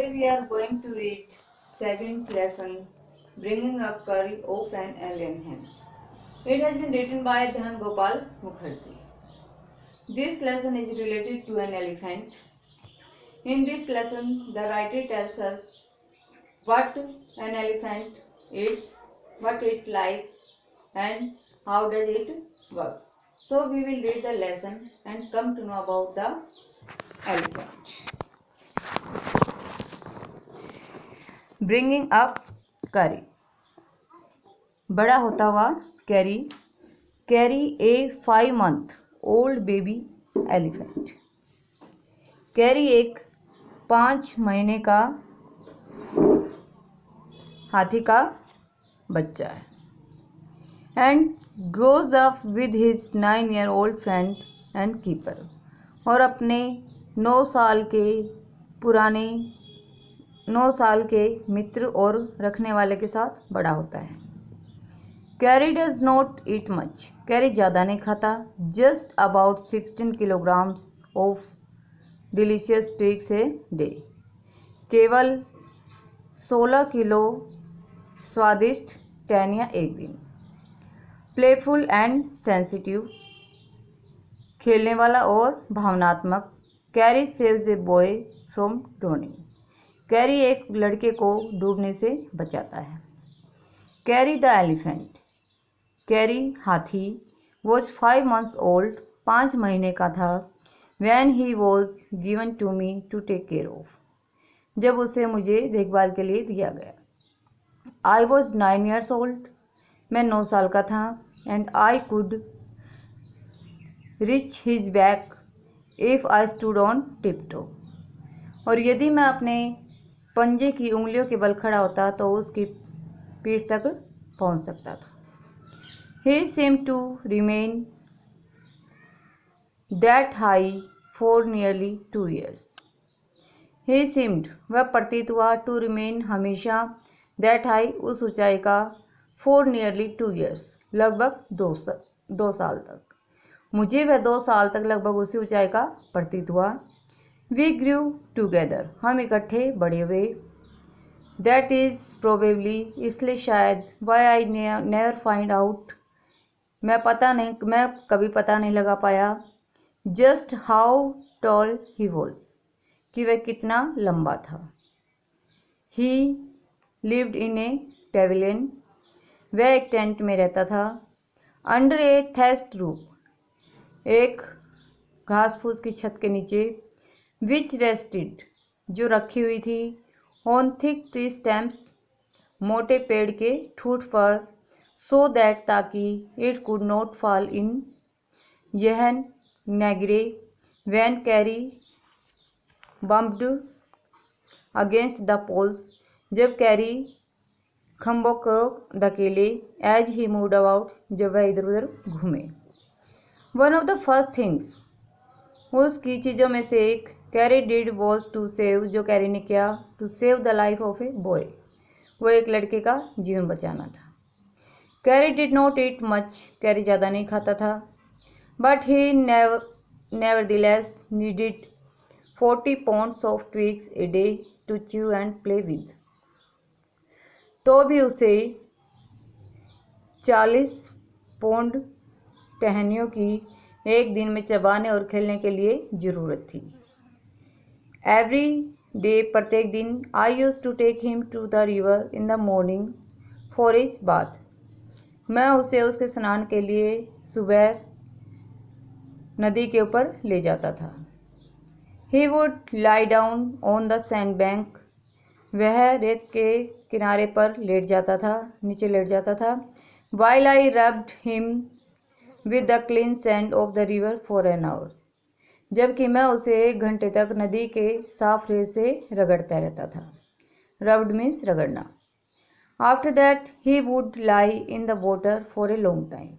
Today we are going to read second lesson, Bringing Up Curry of an Alien Hen. It has been written by Dhyan Gopal Mukherjee. This lesson is related to an elephant. In this lesson, the writer tells us what an elephant is, what it likes, and how does it works. So we will read the lesson and come to know about the elephant. Bringing up Curry. बड़ा होता हुआ carry ए 5 month old baby elephant. Carry एक 5 महीने का हाथी का बच्चा है and grows up with his 9-year-old friend and keeper, और अपने 9 साल के मित्र और रखने वाले के साथ बड़ा होता है। Carry does not eat much. Kari ज़्यादा नहीं खाता, just about 16 kilograms of delicious twigs a day. केवल 16 किलो स्वादिष्ट टहनियाँ एक दिन। प्लेफुल एंड सेंसिटिव, खेलने वाला और भावनात्मक। Kari saves a boy from drowning. Kari एक लड़के को डूबने से बचाता है। Kari the elephant. कैरी हाथी वॉज 5 months ओल्ड, 5 महीने का था, when he was given to me to take care of, जब उसे मुझे देखभाल के लिए दिया गया। आई वॉज 9 years ओल्ड, मैं 9 साल का था, and I could reach his back if I stood on tiptoe, और यदि मैं अपने पंजे की उंगलियों के बल खड़ा होता तो उसकी पीठ तक पहुंच सकता था। He seemed to remain that high for nearly 2 years. He seemed, वह प्रतीत हुआ, to remain हमेशा, that high उस ऊंचाई का, for nearly 2 years लगभग 2 साल तक। मुझे वह 2 साल तक लगभग उसी ऊंचाई का प्रतीत हुआ। We grew together, हम इकट्ठे बड़े हुए। That is probably, इसलिए शायद, why I never find out, मैं कभी पता नहीं लगा पाया, just how tall he was, कि वह कितना लंबा था। He lived in a pavilion, वह एक टेंट में रहता था। Under a thatched roof, एक घास फूस की छत के नीचे। Which rested, जो रखी हुई थी। On thick tree stems, मोटे पेड़ के ठूठ पर। So that, ताकि, it could not fall in, यह न गिरे। When Carry bumped against the poles, जब कैरी खंभों को धकेले। As he moved about, जब वह इधर उधर घूमे। One of the first things, उसकी चीज़ों में से एक, Kari did was to save, जो कैरी ने किया, to save the life of a boy, वो एक लड़के का जीवन बचाना था। Kari did not eat much, Kari ज़्यादा नहीं खाता था, but he nevertheless needed 40 pounds of twigs a day to chew and play with, तो भी उसे 40 pound टहनियों की एक दिन में चबाने और खेलने के लिए ज़रूरत थी। एवरी डे, प्रत्येक दिन, I use to take him to the river in the morning for his bath, मैं उसे उसके स्नान के लिए सुबह नदी के ऊपर ले जाता था। He would lie down on the sand bank, वह रेत के किनारे पर लेट जाता था, नीचे लेट जाता था। While I rubbed him with the clean sand of the river for an hour, जबकि मैं उसे 1 घंटे तक नदी के साफ रेत से रगड़ता रहता था। रब्ड मीन्स रगड़ना। After that he would lie in the water for a long time,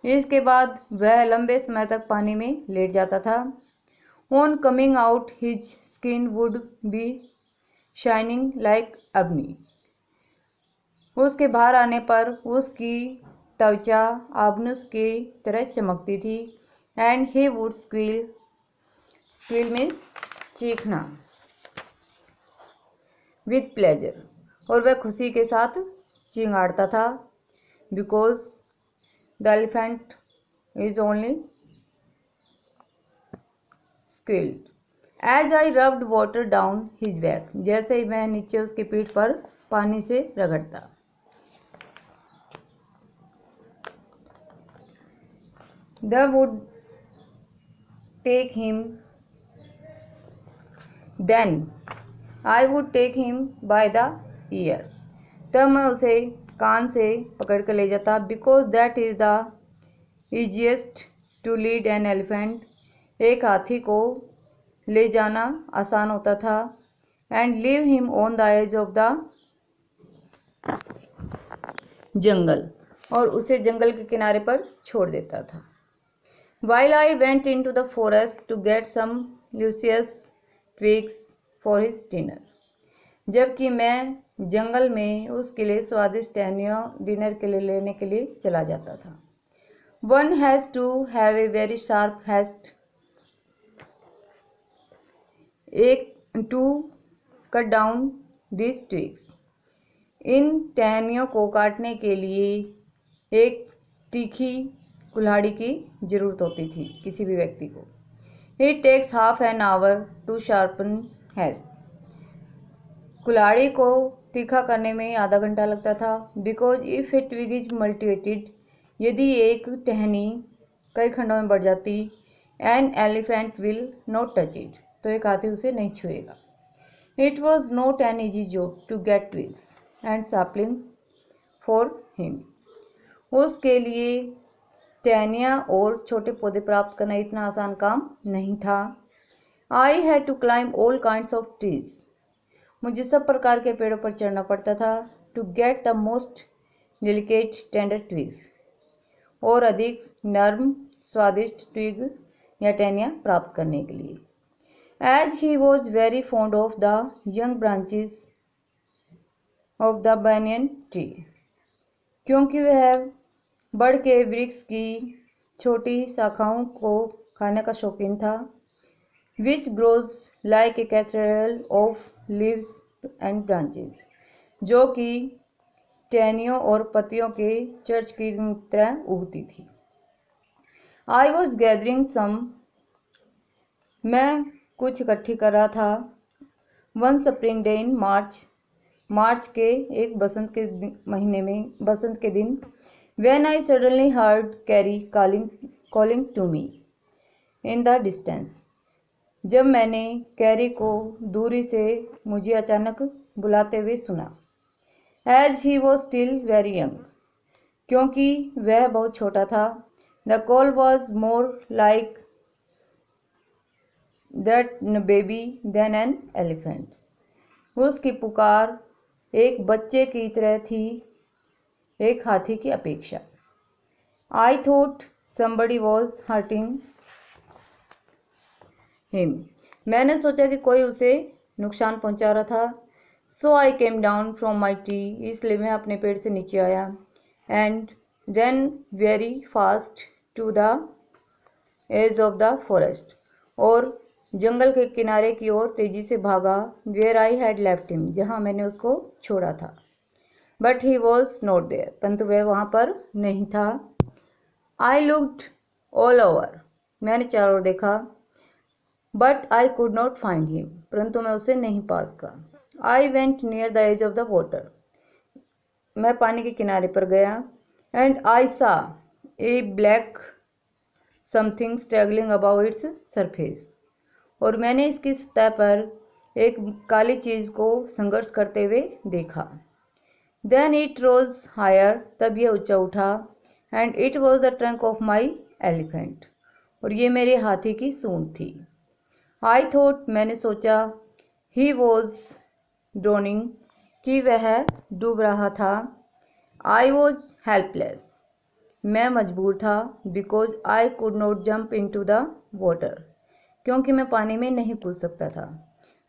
इसके बाद वह लंबे समय तक पानी में लेट जाता था। On coming out his skin would be shining like Abani, उसके बाहर आने पर उसकी त्वचा आबनुस की तरह चमकती थी। And he would squeal means चीखना। विथ प्लेजर, और वह खुशी के साथ चिंगाड़ता था, because the elephant is only skilled. As I rubbed water down his back, जैसे ही मैं नीचे उसकी पीठ पर पानी से रगड़ता। The would take him, then I would take him by the ear, तब मैं उसे कान से पकड़ कर ले जाता, because that is the easiest to lead N elephant, एक हाथी को ले जाना आसान होता था, and leave him on the edge of the jungle, और उसे जंगल के किनारे पर छोड़ देता था। While I went into the forest to get some luscious twigs for his dinner, जबकि मैं जंगल में उसके लिए स्वादिष्ट टहनियाँ डिनर के लिए लेने के लिए चला जाता था। One has to have a very sharp hatchet to cut down these twigs. इन टहनियों को काटने के लिए एक तीखी कुल्हाड़ी की जरूरत होती थी किसी भी व्यक्ति को। It takes half an hour to sharpen hatchet. कुल्हाड़ी को तीखा करने में आधा घंटा लगता था, because if a twig is multiweighted, यदि एक टहनी कई खंडों में बढ़ जाती, an elephant will not touch it, तो एक हाथी उसे नहीं छुएगा। It was not an easy job to get twigs and sapling for him, उसके लिए टहनियाँ और छोटे पौधे प्राप्त करना इतना आसान काम नहीं था। I had to climb all kinds of trees, मुझे सब प्रकार के पेड़ों पर चढ़ना पड़ता था, to get the most delicate tender twigs, और अधिक नर्म स्वादिष्ट ट्विग या टहनियाँ प्राप्त करने के लिए। As he was very fond of the young branches of the banyan tree, क्योंकि वह बड़ के वृक्ष की छोटी शाखाओं को खाने का शौकीन था, which grows like a cathedral of leaves and branches, जो कि टहनियों और पत्तियों के चर्च की तरह उगती थी। आई वॉज गैदरिंग सम, मैं कुछ इकट्ठी कर रहा था। वन स्प्रिंग डे इन मार्च, मार्च के एक बसंत के महीने में, बसंत के दिन, when I suddenly heard Carrie calling to me in the distance, जब मैंने कैरी को दूरी से मुझे अचानक बुलाते हुए सुना। As he was still very young, क्योंकि वह बहुत छोटा था, the call was more like that baby than an elephant, उसकी पुकार एक बच्चे की तरह थी, एक हाथी की अपेक्षा। I thought somebody was hurting him, मैंने सोचा कि कोई उसे नुकसान पहुंचा रहा था। So I came down from my tree, इसलिए मैं अपने पेड़ से नीचे आया, and ran very fast to the edge of the forest, और जंगल के किनारे की ओर तेजी से भागा, where I had left him, जहां मैंने उसको छोड़ा था। But he was not there, परंतु वह वहाँ पर नहीं था। I looked all over, मैंने चारों ओर देखा, but I could not find him, परंतु मैं उसे नहीं पा सका। I went near the edge of the water, मैं पानी के किनारे पर गया, and I saw a black something struggling above its surface, और मैंने इसकी सतह पर एक काली चीज को संघर्ष करते हुए देखा। Then it rose higher, तब यह ऊंचा उठा, and it was the trunk of my elephant, और ये मेरे हाथी की सूंड थी। I thought, मैंने सोचा, he was drowning, कि वह डूब रहा था। I was helpless, मैं मजबूर था, because I could not jump into the water, क्योंकि मैं पानी में नहीं कूद सकता था,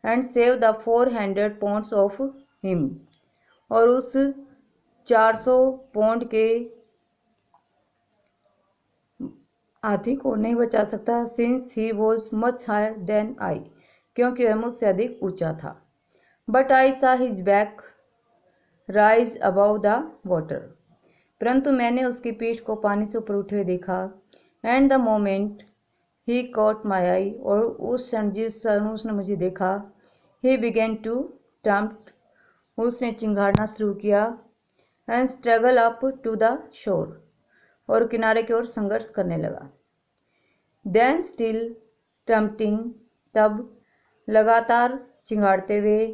and save the 400 pounds of him, और उस 400 पौंड के हाथी को नहीं बचा सकता, since he was much higher than I, क्योंकि वह मुझसे अधिक ऊंचा था। But I saw his back rise above the water. परंतु मैंने उसकी पीठ को पानी से ऊपर उठे हुए देखा। And the moment he caught my eye, और उस क्षण जिस क्षण उसने मुझे देखा, ही बिगेन टू टम्प्ट, उसने चिंगाड़ना शुरू किया। And struggle up to the shore, और किनारे की ओर संघर्ष करने लगा। देन स्टिल टम्पटिंग, तब लगातार चिंगाड़ते हुए,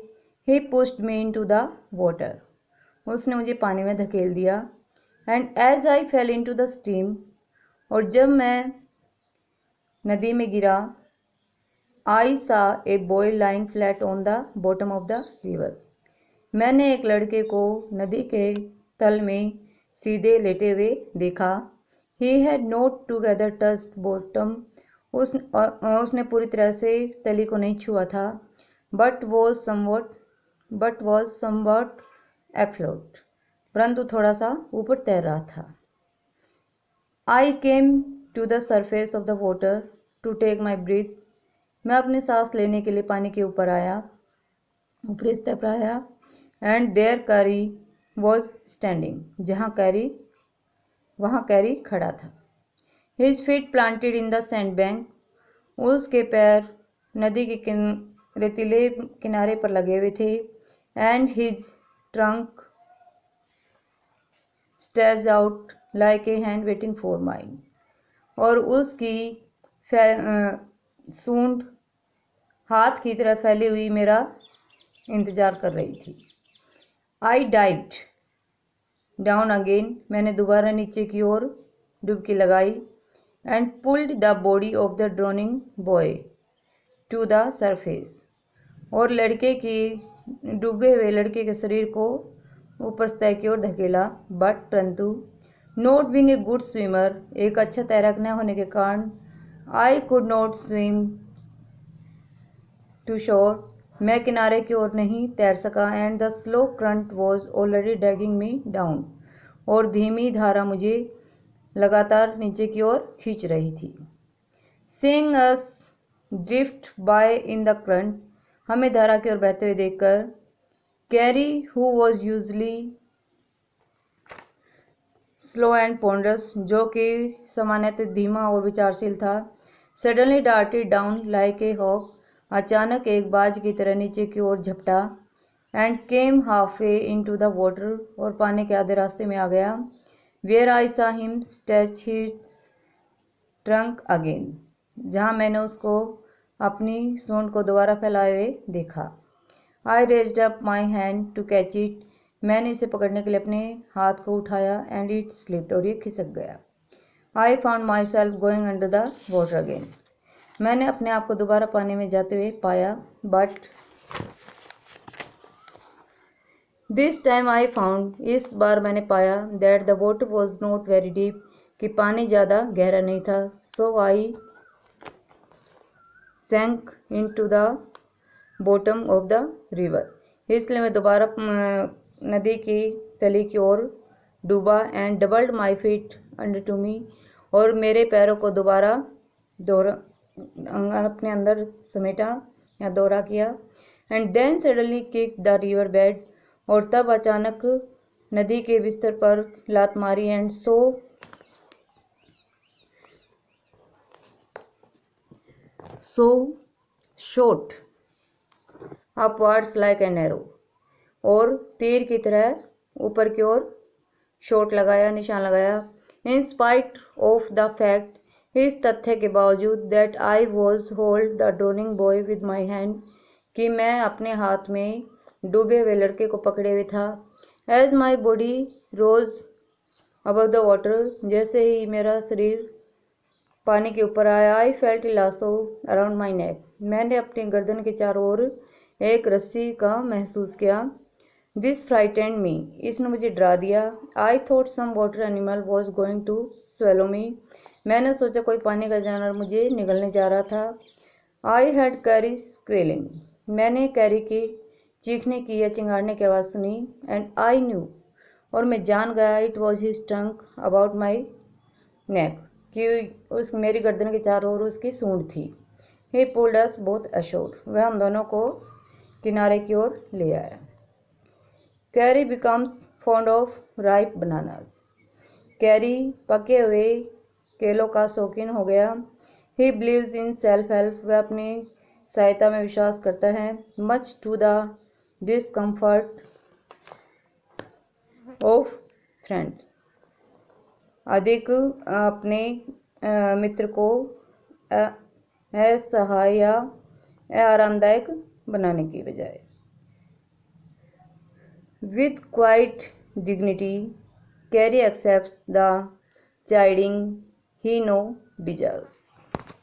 he pushed me into the water, उसने मुझे पानी में धकेल दिया। And as I fell into the stream, और जब मैं नदी में गिरा, I saw a boy lying flat on the bottom of the river, मैंने एक लड़के को नदी के तल में सीधे लेटे हुए देखा। He had not together touched bottom, उसने पूरी तरह से तली को नहीं छुआ था। बट वॉज समवट एफ्लोट, परंतु थोड़ा सा ऊपर तैर रहा था। I came to the surface of the water to take my breath, मैं अपनी सांस लेने के लिए पानी के ऊपर आया, ऊपरी स्तर पर आया। And there Kari was standing, वहाँ कैरी खड़ा था। His feet planted in the sand bank, उसके पैर नदी के रेतीले किनारे पर लगे हुए थे। And his trunk stretched out like a hand waiting for mine, और उसकी सूंड हाथ की तरह फैली हुई मेरा इंतजार कर रही थी। आई डाइव्ड डाउन अगेन, मैंने दोबारा नीचे की ओर डुबकी लगाई। And pulled the body of the drowning boy to the surface, और डूबे हुए लड़के के शरीर को ऊपर सतह की ओर धकेला। बट परंतु not being a good swimmer, एक अच्छा तैराक न होने के कारण, I could not swim to shore, मैं किनारे की ओर नहीं तैर सका। And the slow current was already dragging me down, और धीमी धारा मुझे लगातार नीचे की ओर खींच रही थी। Seeing us drift by in the current, हमें धारा की ओर बहते हुए देखकर, Carey who was usually slow and ponderous, जो कि सामान्यतः धीमा और विचारशील था, suddenly darted down like a hawk, अचानक एक बाज की तरह नीचे की ओर झपटा। And came half way into the water, और पानी के आधे रास्ते में आ गया। Where I saw him stretch his trunk again, जहाँ मैंने उसको अपनी सूंड को दोबारा फैलाए हुए देखा। I raised up my hand to catch it, मैंने इसे पकड़ने के लिए अपने हाथ को उठाया। एंड इट स्लिप्ड, और ये खिसक गया। I found my self going under the water again, मैंने अपने आप को दोबारा पानी में जाते हुए पाया। But this time I found, इस बार मैंने पाया, that the water was not very deep, कि पानी ज़्यादा गहरा नहीं था। So I sank into the bottom of the river, इसलिए मैं दोबारा नदी की तली की ओर डूबा। And doubled my feet under to me, और मेरे पैरों को दोबारा अपने अंदर समेटा या दोहरा किया। And then suddenly kick the river bed, और तब अचानक नदी के बिस्तर पर लात मारी। And so shot upwards like an arrow, और तीर की तरह ऊपर की ओर शॉट लगाया, निशान लगाया। In spite of the fact, इस तथ्य के बावजूद, that I was hold the drowning boy with my hand, कि मैं अपने हाथ में डूबे हुए लड़के को पकड़े हुए था। As my body rose above the water, जैसे ही मेरा शरीर पानी के ऊपर आया, I felt lasso around my neck, मैंने अपनी गर्दन के चारों ओर एक रस्सी का महसूस किया। दिस फ्राइटेंड मी, इसने मुझे डरा दिया। I thought some water animal was going to swallow me, मैंने सोचा कोई पानी का जानवर मुझे निगलने जा रहा था। आई हैड कैरी स्क्वेलिंग, मैंने कैरी की चीखने की या चिंगाड़ने की आवाज़ सुनी। एंड आई न्यू, और मैं जान गया, it was his trunk about my neck, कि मेरी गर्दन के चारों ओर उसकी सूंड थी। He pulled us both ashore, वह हम दोनों को किनारे की ओर ले आया। Carey becomes fond of ripe bananas. Carey पके हुए केलों का शौकीन हो गया। He believes in self help. वह अपनी सहायता में विश्वास करता है। Much to the discomfort of friend. अधिक अपने मित्र को असहाय या आरामदायक बनाने की बजाय। With quiet dignity Kari accepts the chiding he know deserves.